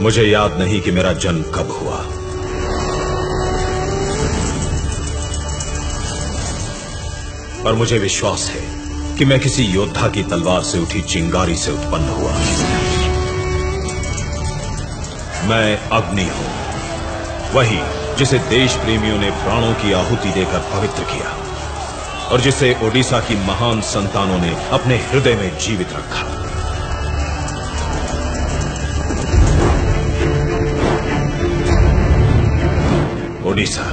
मुझे याद नहीं कि मेरा जन्म कब हुआ, पर मुझे विश्वास है कि मैं किसी योद्धा की तलवार से उठी चिंगारी से उत्पन्न हुआ। मैं अग्नि हूं, वही जिसे देश प्रेमियों ने प्राणों की आहुति देकर पवित्र किया और जिसे ओडिशा की महान संतानों ने अपने हृदय में जीवित रखा। ओडिशा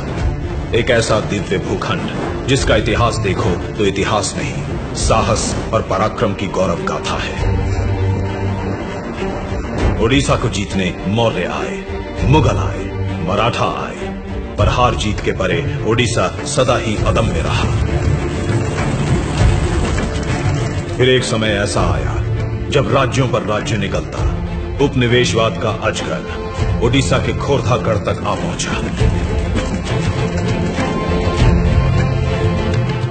एक ऐसा दिव्य भूखंड जिसका इतिहास देखो तो इतिहास नहीं, साहस और पराक्रम की गौरव गाथा है। ओडिशा को जीतने मौर्य आए, मुगल आए, मराठा आए, पर हार जीत के परे ओडिशा सदा ही अदम्य रहा। फिर एक समय ऐसा आया जब राज्यों पर राज्य निकलता, उपनिवेशवाद का अजगर ओडिशा के खोरथागढ़ तक आ पहुंचा।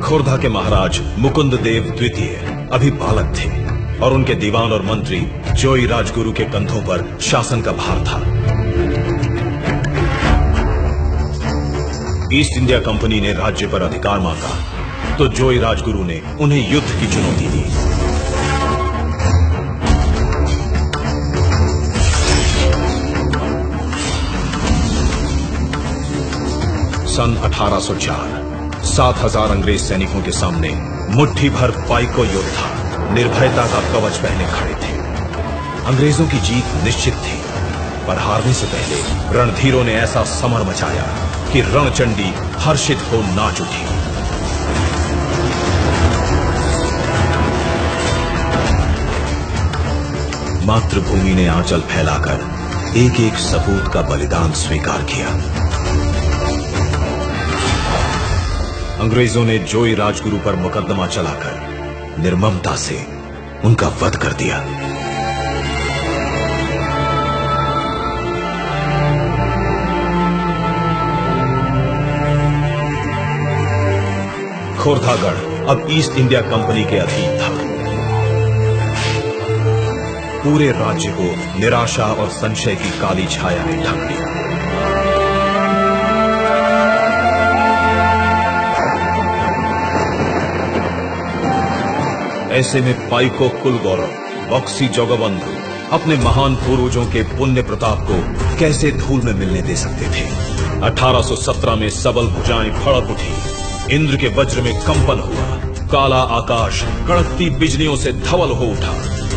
खोरधा के महाराज मुकुंद देव द्वितीय अभी बालक थे और उनके दीवान और मंत्री जोई राजगुरु के कंधों पर शासन का भार था। ईस्ट इंडिया कंपनी ने राज्य पर अधिकार मांगा तो जोई राजगुरु ने उन्हें युद्ध की चुनौती दी। सन 1804 7,000 अंग्रेज सैनिकों के सामने मुट्ठी भर पाइको योद्धा निर्भयता का कवच पहने खड़े थे। अंग्रेजों की जीत निश्चित थी, पर हारने से पहले रणधीरों ने ऐसा समर मचाया कि रणचंडी हर्षित हो नाच उठी। मातृभूमि ने आंचल फैलाकर एक एक सपूत का बलिदान स्वीकार किया। अंग्रेजों ने जोई राजगुरु पर मुकदमा चलाकर निर्ममता से उनका वध कर दिया। खोरथागढ़ अब ईस्ट इंडिया कंपनी के अधीन था। पूरे राज्य को निराशा और संशय की काली छाया ने ढक दिया। ऐसे में पाइको कुल गौरव बक्सी जगबंधु अपने महान पूर्वजों के पुण्य प्रताप को कैसे धूल में मिलने दे सकते थे। 1817 में सबल भुजाएं फड़क उठी, इंद्र के वज्र में कंपन हुआ, काला आकाश कड़कती बिजलियों से धवल हो उठा।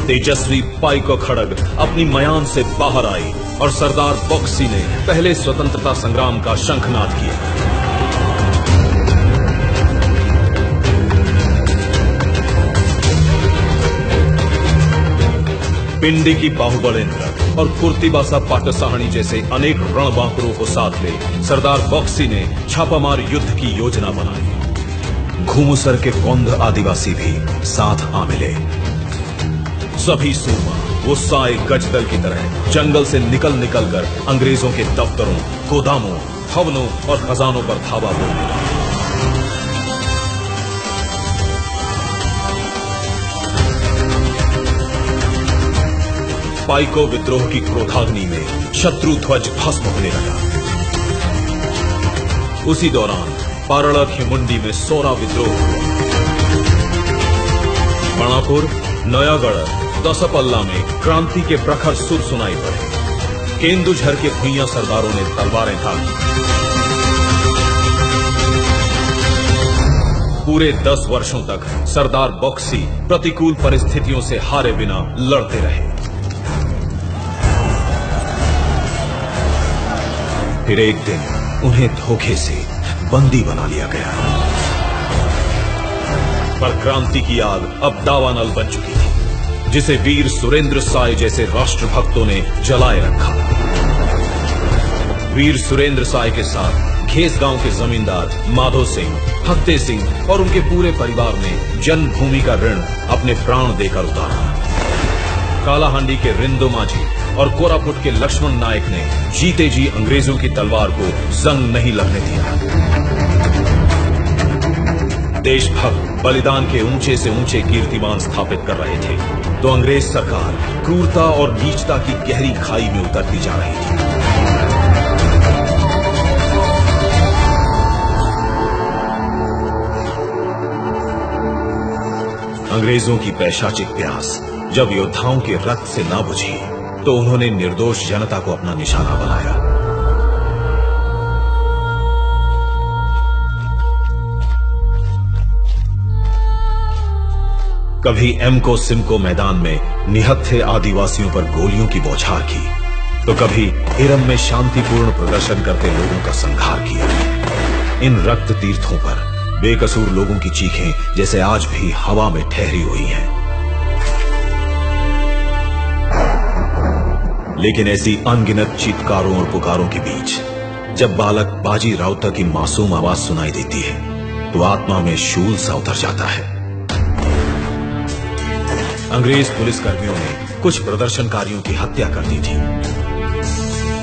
तेजस्वी पाइको खड़ग अपनी मयान से बाहर आई और सरदार बक्सी ने पहले स्वतंत्रता संग्राम का शंखनाद किया। पिंडी की बाहुबलेंद्र और कुर्तिबासा पाटसाहनी जैसे अनेक रणबांकुरों को साथ ले सरदार बक्सी ने छापामार युद्ध की योजना बनाई। घूमुसर के कोंद आदिवासी भी साथ आ मिले। सभी सूरमा वो साए गजदल की तरह जंगल से निकल कर अंग्रेजों के दफ्तरों, गोदामों, भवनों और खजानों पर धावा बोलने लगे। पाइको विद्रोह की क्रोधाग्नि में शत्रु ध्वज भस्म होने लगा। उसी दौरान पारड़क हिमुंडी में सोरा विद्रोह हुआ। मणापुर, नयागढ़, दसपल्ला में क्रांति के प्रखर सुर सुनाई पड़े। केंदुझर के भुइयां सरदारों ने तलवारें तानी। पूरे 10 वर्षों तक सरदार बक्सी प्रतिकूल परिस्थितियों से हारे बिना लड़ते रहे। फिर एक दिन उन्हें धोखे से बंदी बना लिया गया। पर क्रांति की आग अब दावानल बन चुकी थी, जिसे वीर सुरेंद्र साय जैसे राष्ट्रभक्तों ने जलाए रखा। वीर सुरेंद्र साय के साथ घेस गांव के जमींदार माधो सिंह, फत्ते सिंह और उनके पूरे परिवार ने जन्मभूमि का ऋण अपने प्राण देकर उतारा। कालाहांडी के रिंदो माझी और कोरापुट के लक्ष्मण नायक ने जीते जी अंग्रेजों की तलवार को जंग नहीं लगने दिया। देशभक्त बलिदान के ऊंचे से ऊंचे कीर्तिमान स्थापित कर रहे थे, तो अंग्रेज सरकार क्रूरता और नीचता की गहरी खाई में उतरती जा रही थी। अंग्रेजों की पैशाचिक प्यास जब योद्धाओं के रक्त से ना बुझी, तो उन्होंने निर्दोष जनता को अपना निशाना बनाया। कभी एमको सिमको मैदान में निहत्थे आदिवासियों पर गोलियों की बौछार की, तो कभी इरम में शांतिपूर्ण प्रदर्शन करते लोगों का संहार किया। इन रक्त तीर्थों पर बेकसूर लोगों की चीखें जैसे आज भी हवा में ठहरी हुई हैं। लेकिन ऐसी अनगिनत चीत्कारों और पुकारों के बीच जब बालक बाजी राउतर की मासूम आवाज सुनाई देती है, तो आत्मा में शूल सा उतर जाता है। अंग्रेज पुलिसकर्मियों ने कुछ प्रदर्शनकारियों की हत्या कर दी थी।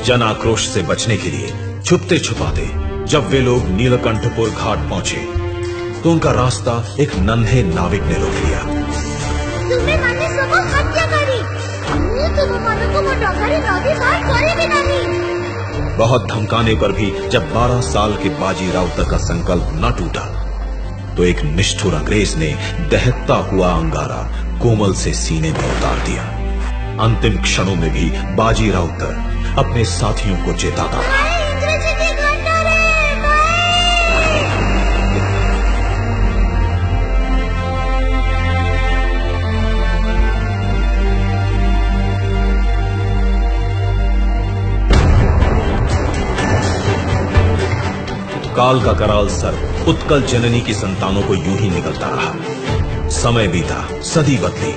जन आक्रोश से बचने के लिए छुपते छुपाते जब वे लोग नीलकंठपुर घाट पहुंचे, तो उनका रास्ता एक नन्हे नाविक ने रोक लिया। तुमने माने सबको हत्या करी, तुम मानो को डगरी नदी पार करे भी नहीं। बहुत धमकाने पर भी जब 12 साल के बाजी राउतर का संकल्प न टूटा, तो एक निष्ठुर अंग्रेज ने दहकता हुआ अंगारा कोमल से सीने में उतार दिया। अंतिम क्षणों में भी बाजी राउतर अपने साथियों को चेताता रहा। काल का कराल सर्प उत्कल जननी की संतानों को यूं ही निकलता रहा। समय बीता, सदी बदली,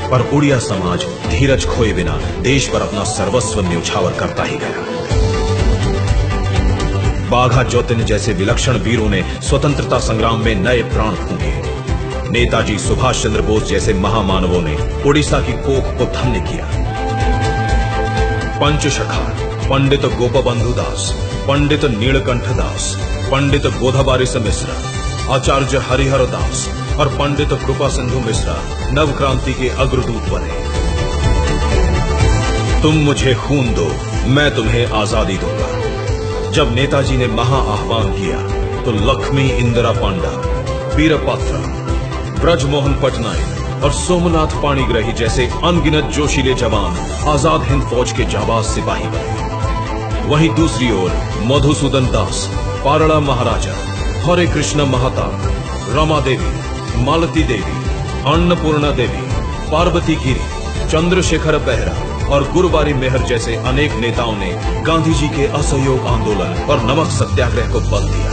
पर उड़िया समाज धीरज खोए बिना देश पर अपना सर्वस्व न्यौछावर करता ही गया। बाघा ज्योतिन जैसे विलक्षण वीरों ने स्वतंत्रता संग्राम में नए प्राण फूंके। नेताजी सुभाष चंद्र बोस जैसे महामानवों ने उड़ीसा की कोख को धन्य किया। पंचशखा पंडित गोपबंधु दास, पंडित नीलकंठ दास, पंडित गोधाबारिस मिश्रा, आचार्य हरिहर दास और पंडित कृपा सिंधु मिश्रा नवक्रांति के अग्रदूत बने। तुम मुझे खून दो, मैं तुम्हें आजादी दूंगा। जब नेताजी ने महा आह्वान किया, तो लक्ष्मी इंदिरा पांडा, वीरपात्रा, ब्रजमोहन पटनायक और सोमनाथ पाणिग्राही जैसे अनगिनत जोशीले जवान आजाद हिंद फौज के जाबाज सिपाही बने। वहीं दूसरी ओर मधुसूदन दास, पारड़ा महाराजा, हरे कृष्ण महाताब, रमा देवी, मालती देवी, अन्नपूर्णा देवी, पार्वती गिरी, चंद्रशेखर बेहरा और गुरुबारी मेहर जैसे अनेक नेताओं ने गांधी जी के असहयोग आंदोलन और नमक सत्याग्रह को बल दिया।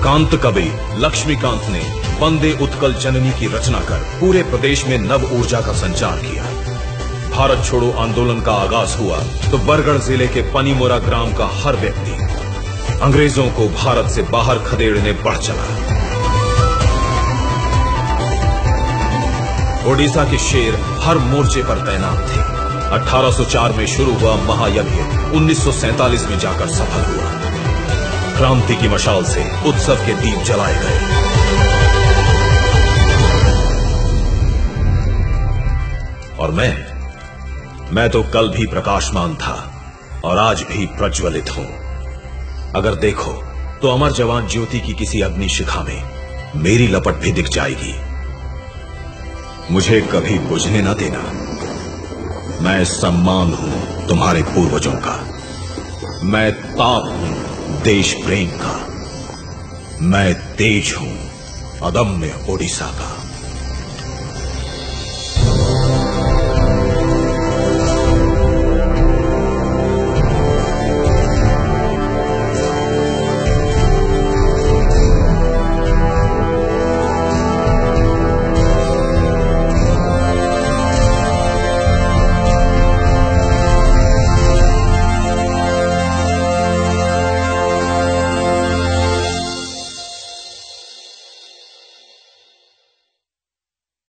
कांत कवि लक्ष्मीकांत ने वंदे उत्कल जननी की रचना कर पूरे प्रदेश में नव ऊर्जा का संचार किया। भारत छोड़ो आंदोलन का आगाज हुआ, तो बरगढ़ जिले के पनीमोरा ग्राम का हर व्यक्ति अंग्रेजों को भारत से बाहर खदेड़ने बढ़ चला। ओडिशा के शेर हर मोर्चे पर तैनात थे। 1804 में शुरू हुआ महायज्ञ 1947 में जाकर सफल हुआ। क्रांति की मशाल से उत्सव के दीप जलाए गए। और मैं तो कल भी प्रकाशमान था और आज भी प्रज्वलित हूं। अगर देखो तो अमर जवान ज्योति की किसी अग्नि शिखा में मेरी लपट भी दिख जाएगी। मुझे कभी बुझने न देना। मैं सम्मान हूं तुम्हारे पूर्वजों का। मैं ताप हूं देश प्रेम का। मैं तेज हूं अदम्य ओडिशा का।